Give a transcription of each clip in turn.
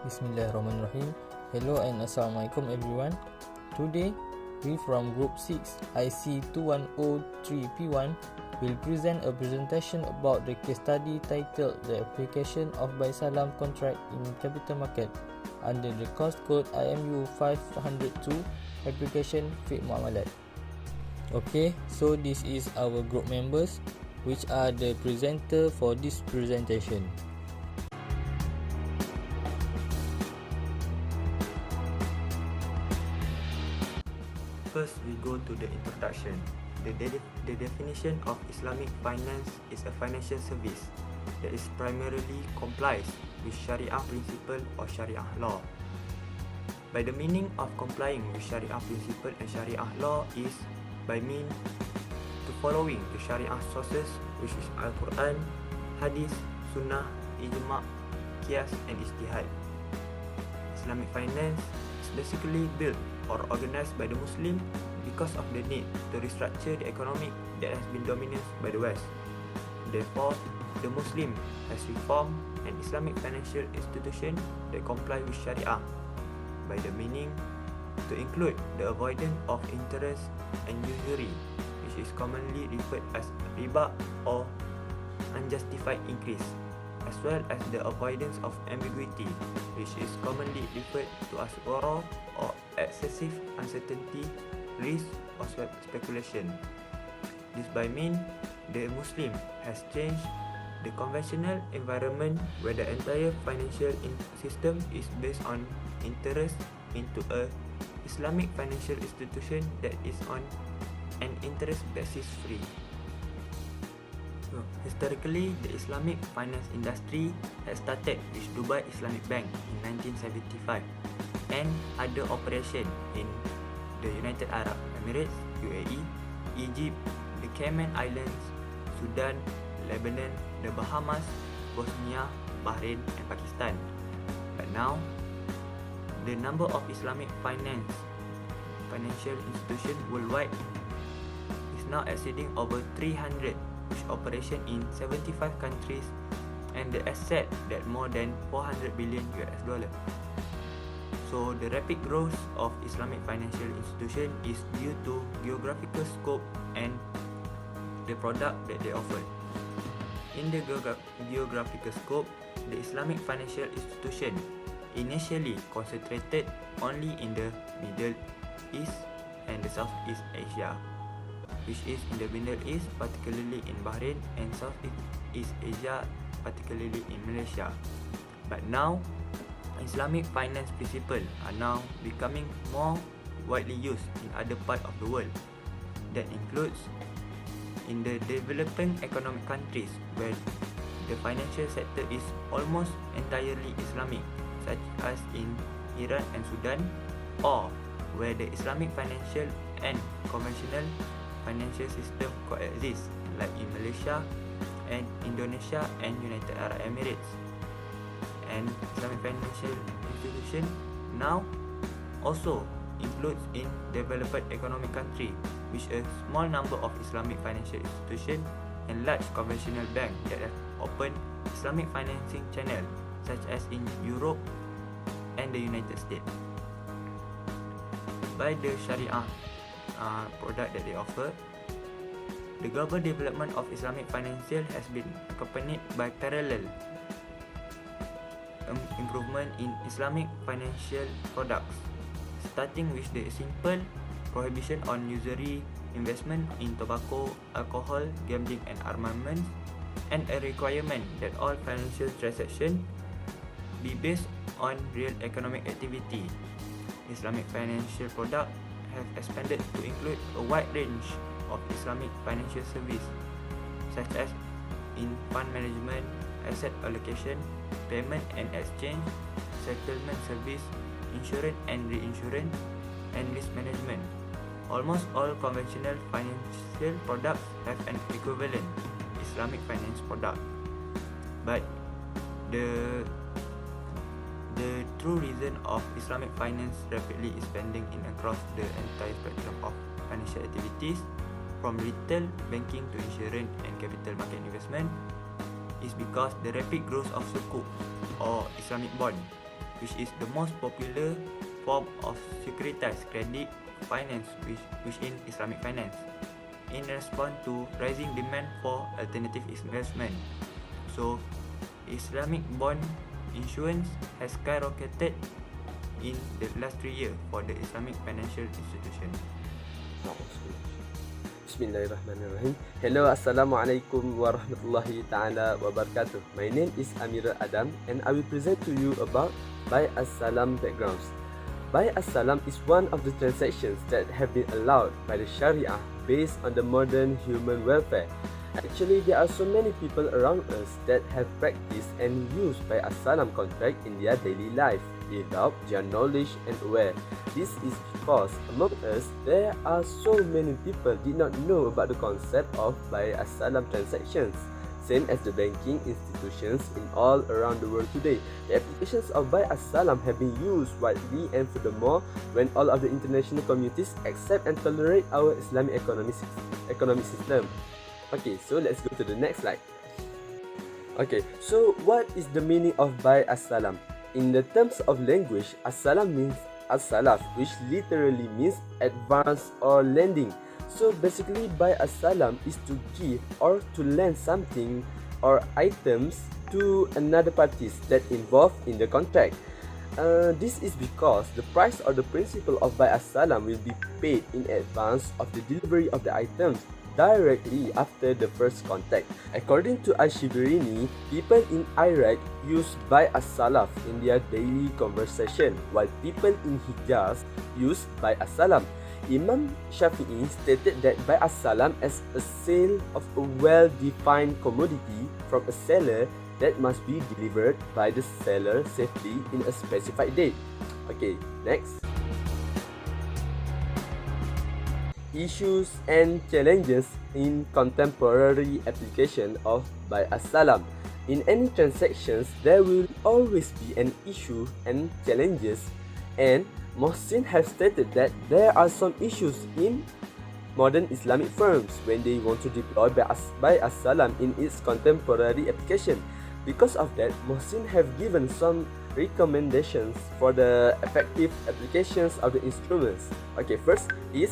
Bismillahirrahmanirrahim. Hello and Assalamualaikum everyone. Today, we from Group 6 IC 2103P1 will present a presentation about the case study titled The Application of Buy Salam Contract in Capital Market under the course code IMU 502 Application Fiqh Muamalat. Okay, so this is our group members which are the presenter for this presentation. First, we go to the introduction. The definition of Islamic finance is a financial service that is primarily complies with Sharia principle or Sharia law. By the meaning of complying with Sharia principle and Sharia law is by means to following the Sharia sources, which is Al-Quran, Hadith, Sunnah, Ijma', Qiyas and Ijtihad. Islamic finance is basically built or organized by the Muslim because of the need to restructure the economy that has been dominated by the West. Therefore, the Muslim has reformed an Islamic financial institution that comply with Sharia by the meaning to include the avoidance of interest and usury, which is commonly referred as riba or unjustified increase, as well as the avoidance of ambiguity, which is commonly referred to as gharar or excessive uncertainty, risk or speculation. This by mean the Muslim has changed the conventional environment where the entire financial system is based on interest into a Islamic financial institution that is on an interest basis free. Historically, the Islamic finance industry had started with Dubai Islamic Bank in 1975 and other operations in the United Arab Emirates, UAE, Egypt, the Cayman Islands, Sudan, Lebanon, the Bahamas, Bosnia, Bahrain and Pakistan. But now, the number of Islamic financial institutions worldwide is now exceeding over 300, which operation in 75 countries and the asset that more than 400 billion US dollar. So the rapid growth of Islamic financial institution is due to geographical scope and the product that they offer. In the geographical scope, the Islamic financial institution initially concentrated only in the Middle East and the Southeast Asia, which is in the Middle East, particularly in Bahrain, and Southeast Asia, particularly in Malaysia. But now, Islamic finance principles are now becoming more widely used in other parts of the world. That includes in the developing economic countries where the financial sector is almost entirely Islamic, such as in Iran and Sudan, or where the Islamic financial and conventional financial system coexist, like in Malaysia and Indonesia and United Arab Emirates. And Islamic financial institution now also includes in developed economic country, which a small number of Islamic financial institution and large conventional bank that have opened Islamic financing channel, such as in Europe and the United States. By the Sharia product that they offer, the global development of Islamic financial has been accompanied by parallel improvement in Islamic financial products, starting with the simple prohibition on usury investment in tobacco, alcohol, gambling and armaments, and a requirement that all financial transactions be based on real economic activity. Islamic financial products have expanded to include a wide range of Islamic financial service, such as in fund management, asset allocation, payment and exchange, settlement service, insurance and reinsurance, and risk management. Almost all conventional financial products have an equivalent Islamic finance product. But the true reason of Islamic finance rapidly expanding in across the entire spectrum of financial activities, from retail banking to insurance and capital market investment, is because the rapid growth of sukuk or Islamic bond which is the most popular form of securitized credit finance within Islamic finance, in response to rising demand for alternative investment. So, Islamic bond issuance has skyrocketed in the last 3 years for the Islamic financial institution. Bismillahirrahmanirrahim. Hello, Assalamualaikum warahmatullahi ta'ala wabarakatuh. My name is Amirul Adam and I will present to you about Buy As-Salam backgrounds. Buy As-Salam is one of the transactions that have been allowed by the Sharia based on the modern human welfare. Actually, there are so many people around us that have practiced and used Buy As-Salam contract in their daily life without their knowledge and aware. This is because among us, there are so many people did not know about the concept of Buy As-Salam transactions. Same as the banking institutions in all around the world today. The applications of Buy As-Salam have been used widely, and furthermore, when all of the international communities accept and tolerate our Islamic economic system. Okay, so let's go to the next slide. Okay, so what is the meaning of Buy As-Salam? In the terms of language, As-Salam means As-Salaf, which literally means advance or lending. So basically, Buy As-Salam is to give or to lend something or items to another parties that involved in the contract. This is because the price or the principal of Buy As-Salam will be paid in advance of the delivery of the items directly after the first contact. According to Al-Shibirini, people in Iraq use Buy As-Salaf in their daily conversation, while people in Hijaz use Buy As-Salam. Imam Shafi'i stated that Buy As-Salam as a sale of a well-defined commodity from a seller that must be delivered by the seller safely in a specified date. Okay, next. Issues and challenges in contemporary application of Buy As-Salam. In any transactions, there will always be an issue and challenges, and Mohsin has stated that there are some issues in modern Islamic firms when they want to deploy Buy As-Salam in its contemporary application. Because of that, Mohsin have given some recommendations for the effective applications of the instruments. Okay, first is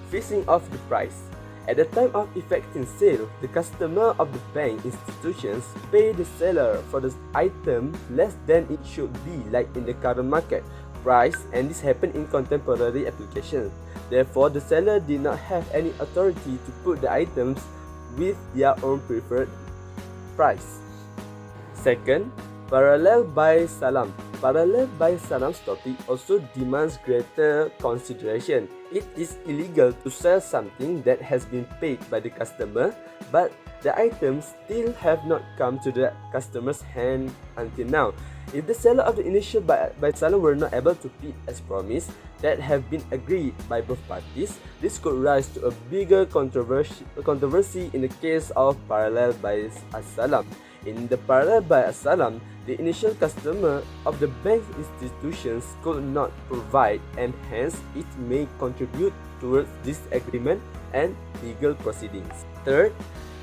fixing of the price. At the time of effecting sale, the customer of the bank institutions pay the seller for the item less than it should be, like in the current market price, and this happened in contemporary application. Therefore, the seller did not have any authority to put the items with their own preferred price. Second, parallel Buy Salam. Parallel Buy Salam's topic also demands greater consideration. It is illegal to sell something that has been paid by the customer, but the items still have not come to the customer's hand until now. If the seller of the initial Buy Salam were not able to pay as promised that have been agreed by both parties, this could rise to a bigger controversy in the case of parallel Buy As-Salam. In the parallel Buy As-Salam, the initial customer of the bank institutions could not provide, and hence it may contribute towards disagreement and legal proceedings. Third,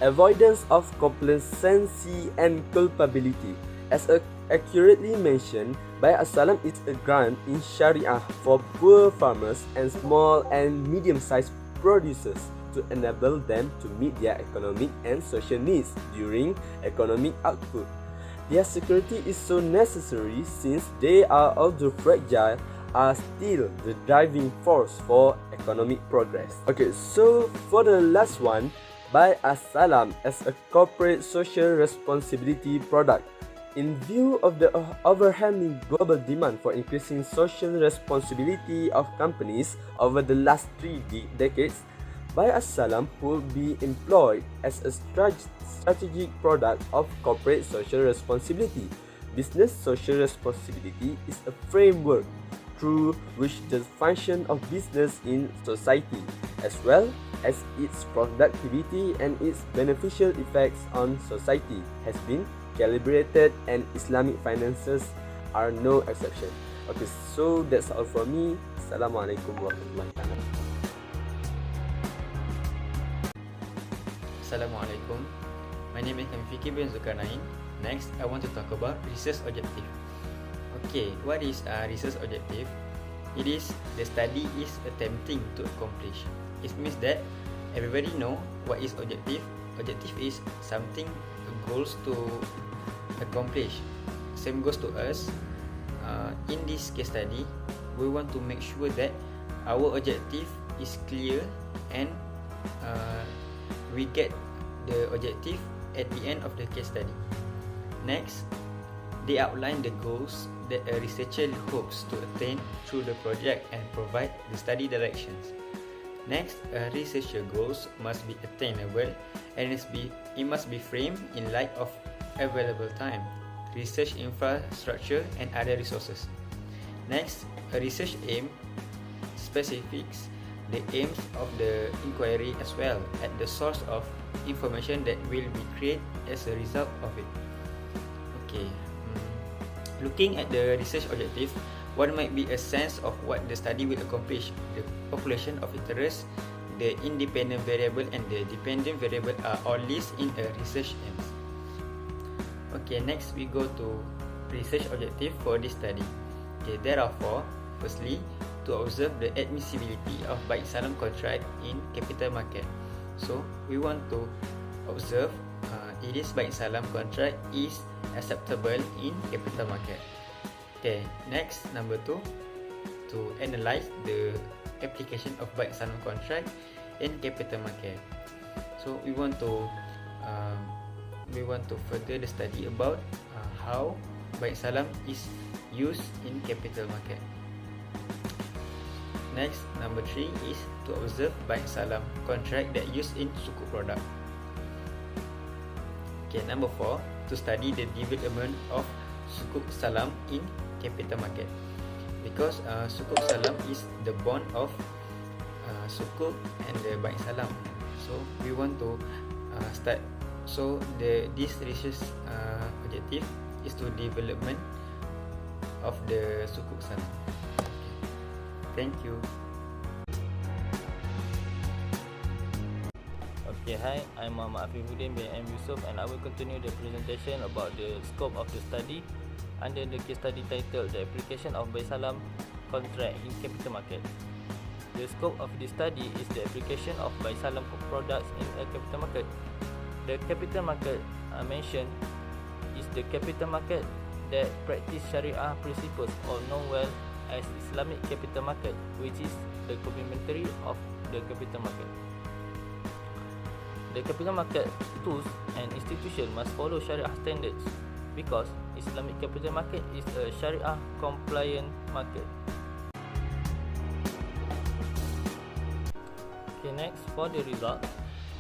avoidance of complacency and culpability. As accurately mentioned, Buy As-Salam is a grant in Sharia for poor farmers and small and medium-sized producers to enable them to meet their economic and social needs during economic output. Their security is so necessary since they are, although fragile, are still the driving force for economic progress. Okay, so for the last one, Buy As-Salam as a corporate social responsibility product. In view of the overwhelming global demand for increasing social responsibility of companies over the last 3 decades, Buy As-Salam will be employed as a strategic product of corporate social responsibility. Business social responsibility is a framework through which the function of business in society, as well as its productivity and its beneficial effects on society, has been calibrated, and Islamic finances are no exception. Okay, so that's all from me. Assalamualaikum warahmatullahi wabarakatuh. Assalamualaikum. My name is Fikir bin Zulkarnain. Next, I want to talk about research objective. Okay, what is research objective? It is the study is attempting to accomplish. It means that everybody know what is objective. Objective is something, goals to accomplish. Same goes to us. In this case study, we want to make sure that our objective is clear and we get the objective at the end of the case study. Next, they outline the goals that a researcher hopes to attain through the project and provide the study directions. Next, a researcher goals must be attainable and it must be framed in light of available time, research infrastructure and other resources. Next, a research aim specifies the aims of the inquiry as well as the source of information that will be created as a result of it. Okay. Looking at the research objective, what might be a sense of what the study will accomplish? The population of interest, the independent variable and the dependent variable are all listed in a research aims. Okay, next we go to research objective for this study. Okay, there are four. Firstly, to observe the admissibility of Baik Salam contract in capital market. So, we want to observe it is Baik Salam contract is acceptable in capital market. Okay, next, number 2, to analyze the application of Baik Salam contract in capital market. So we want to further the study about how Baik Salam is used in capital market. Next, number 3 is to observe Baik Salam contract that used in sukuk product. Okay, number 4, to study the development of sukuk salam in capital market. Because sukuk salam is the bond of sukuk and the Baik Salam. So we want to start. So this research objective is to development of the sukuk salam. Thank you. Okay, hi, I'm Muhammad Afifuddin bin M. Yusof and I will continue the presentation about the scope of the study under the case study titled The Application of Baik Salam Contract in Capital Market. The scope of the study is the application of Baik Salam products in a capital market. The capital market mentioned is the capital market that practice Sharia principles or known well as Islamic capital market, which is the complementary of the capital market. The capital market tools and institutions must follow Sharia standards because Islamic capital market is a Sharia compliant market. Okay, next, for the result,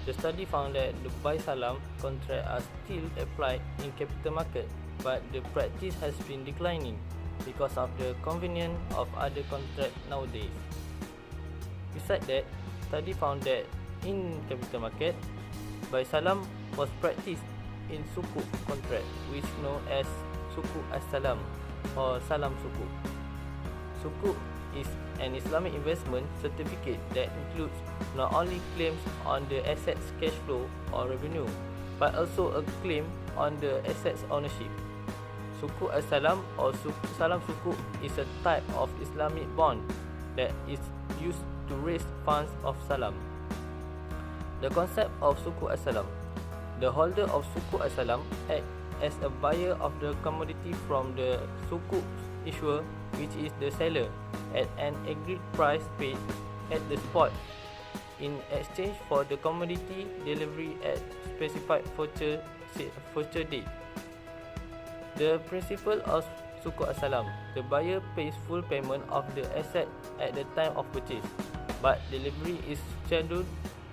the study found that the Baik Salam contract are still applied in capital market, but the practice has been declining because of the convenience of other contract nowadays. Besides that, study found that in capital market, Baik Salam was practiced in sukuk contract, which known as sukuk as-salam or salam sukuk. Sukuk is an Islamic investment certificate that includes not only claims on the asset's cash flow or revenue, but also a claim on the asset's ownership. Sukuk as-salam or salam sukuk is a type of Islamic bond that is used to raise funds of salam. The concept of sukuk as-salam. The holder of sukuk as-salam acts as a buyer of the commodity from the sukuk issuer, which is the seller, at an agreed price paid at the spot in exchange for the commodity delivery at specified future date. The principle of sukuk as-salam. The buyer pays full payment of the asset at the time of purchase, but delivery is scheduled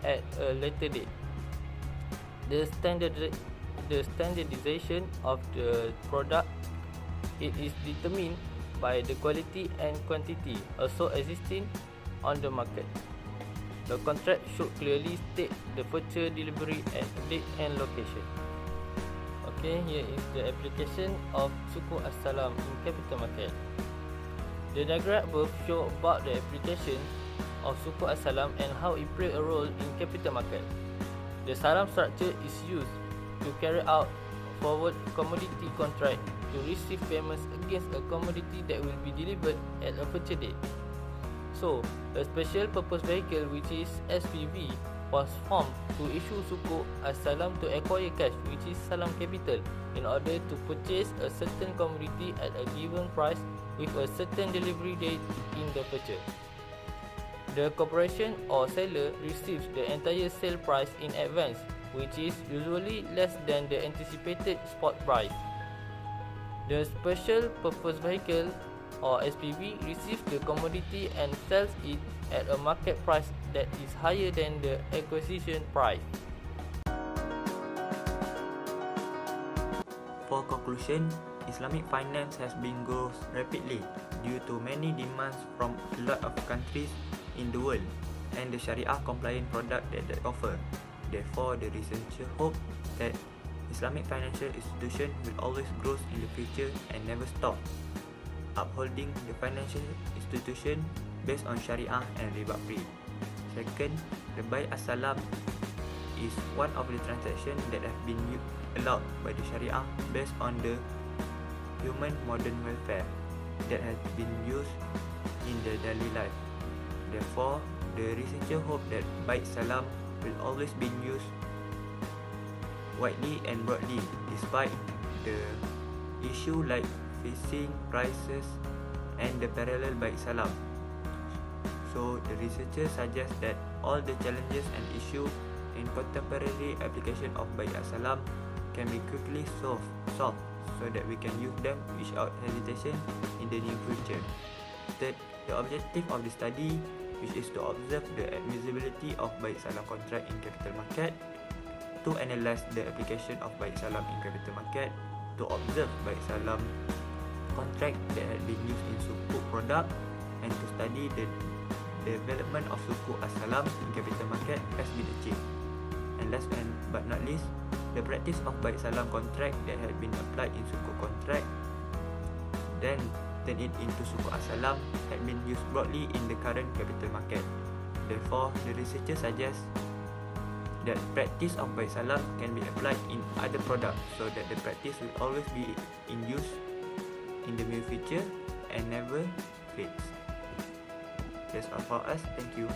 at a later date. The standardization of the product, it is determined by the quality and quantity also existing on the market. The contract should clearly state the future delivery at date and location. Okay, here is the application of sukuk as-salam in capital market. The diagram above show about the application of sukuk as-salam and how it play a role in capital market. The salam structure is used to carry out forward commodity contract to receive payments against a commodity that will be delivered at a future date. So, a special purpose vehicle, which is SPV, was formed to issue sukuk as-salam to acquire cash, which is salam capital, in order to purchase a certain commodity at a given price with a certain delivery date in the future. The corporation or seller receives the entire sale price in advance, which is usually less than the anticipated spot price. The special purpose vehicle or SPV receives the commodity and sells it at a market price that is higher than the acquisition price. For conclusion, Islamic finance has been grows rapidly due to many demands from a lot of countries in the world and the Sharia compliant product that they offer. Therefore, the researcher hope that Islamic financial institution will always grow in the future and never stop upholding the financial institution based on Sharia and riba free. Second, the Bai as-Salam is one of the transactions that have been allowed by the Sharia based on the human modern welfare that has been used in the daily life. Therefore, the researcher hope that Bai Salam will always be used widely and broadly despite the issue like fixing prices and the parallel Bai Salam. So the researcher suggests that all the challenges and issues in contemporary application of Bai Salam can be quickly solved so that we can use them without hesitation in the near future. Third, the objective of the study, which is to observe the admissibility of Bai Salam contract in capital market, to analyze the application of Bai Salam in capital market, to observe Bai Salam contract that had been used in sukuk product, and to study the development of sukuk as-salam in capital market has been achieved. And last but not least, the practice of Bai Salam contract that had been applied in sukuk contract then turn it into sukuk as-salam had been used broadly in the current capital market. Therefore, the researcher suggests that practice of Bai Salam can be applied in other products so that the practice will always be in use in the near future and never fades. That's all for us. Thank you.